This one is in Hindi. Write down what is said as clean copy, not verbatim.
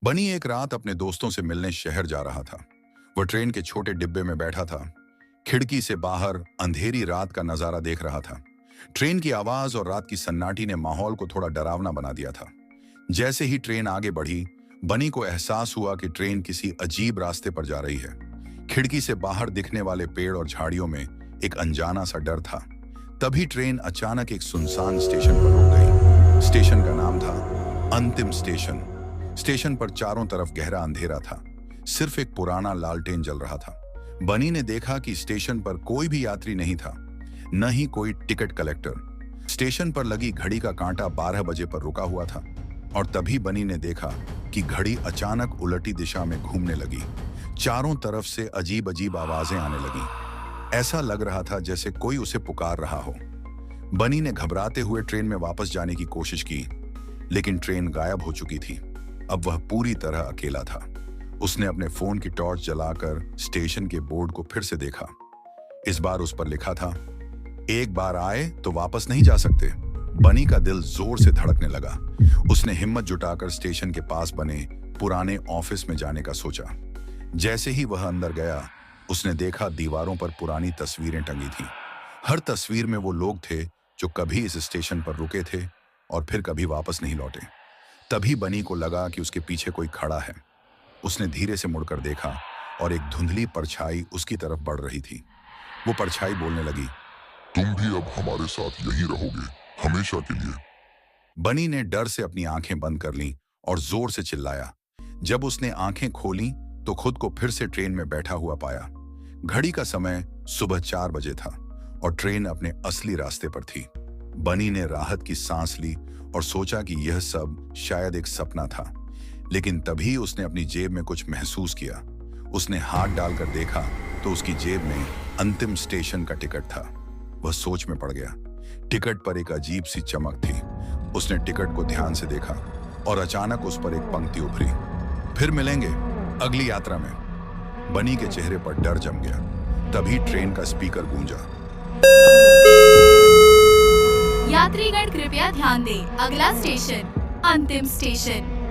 बनी एक रात अपने दोस्तों से मिलने शहर जा रहा था। वह ट्रेन के छोटे डिब्बे में बैठा था। खिड़की से बाहर अंधेरी रात का नजारा देख रहा था। ट्रेन की आवाज और रात की सन्नाटी ने माहौल को थोड़ा डरावना बना दिया था। जैसे ही ट्रेन आगे बढ़ी, बनी को एहसास हुआ कि ट्रेन किसी अजीब रास्ते पर जा रही है। खिड़की से बाहर दिखने वाले पेड़ और झाड़ियों में एक अनजाना सा डर था। तभी ट्रेन अचानक एक सुनसान स्टेशन पर रुक गई। स्टेशन का नाम था अंतिम स्टेशन। स्टेशन पर चारों तरफ गहरा अंधेरा था। सिर्फ एक पुराना लालटेन जल रहा था। बनी ने देखा कि स्टेशन पर कोई भी यात्री नहीं था, न ही कोई टिकट कलेक्टर। स्टेशन पर लगी घड़ी का कांटा 12 बजे पर रुका हुआ था और तभी बनी ने देखा कि घड़ी अचानक उलटी दिशा में घूमने लगी। चारों तरफ से अजीब अजीब आवाजें आने लगी। ऐसा लग रहा था जैसे कोई उसे पुकार रहा हो। बनी ने घबराते हुए ट्रेन में वापस जाने की कोशिश की, लेकिन ट्रेन गायब हो चुकी थी। अब वह पूरी तरह अकेला था। उसने अपने फोन की टॉर्च जलाकर स्टेशन के बोर्ड को फिर से देखा। इस बार उस पर लिखा था, एक बार आए तो वापस नहीं जा सकते। बनी का दिल जोर से धड़कने लगा। उसने हिम्मत जुटाकर स्टेशन के पास बने पुराने ऑफिस में जाने का सोचा। जैसे ही वह अंदर गया, उसने देखा दीवारों पर पुरानी तस्वीरें टंगी थीं। हर तस्वीर में वो लोग थे जो कभी इस स्टेशन पर रुके थे और फिर कभी वापस नहीं लौटे। तभी बनी को लगा कि उसके पीछे कोई खड़ा है। उसने धीरे से मुड़कर देखा और एक धुंधली परछाई उसकी तरफ बढ़ रही थी। वो परछाई बोलने लगी, तुम भी अब हमारे साथ यही रहोगे, हमेशा के लिए। बनी ने डर से अपनी आंखें बंद कर लीं और जोर से चिल्लाया। जब उसने आंखें खोलीं तो खुद को फिर से ट्रेन में बैठा हुआ पाया। घड़ी का समय सुबह 4 बजे था और ट्रेन अपने असली रास्ते पर थी। बनी ने राहत की सांस ली और सोचा कि यह सब शायद एक सपना था। लेकिन तभी उसने अपनी जेब में कुछ महसूस किया। उसने हाथ डालकर देखा तो उसकी जेब में अंतिम स्टेशन का टिकट था। वह सोच में पड़ गया। टिकट पर एक अजीब सी चमक थी। उसने टिकट को ध्यान से देखा और अचानक उस पर एक पंक्ति उभरी, फिर मिलेंगे अगली यात्रा में। बनी के चेहरे पर डर जम गया। तभी ट्रेन का स्पीकर गूंजा, यात्रीगण कृपया ध्यान दें, अगला स्टेशन अंतिम स्टेशन।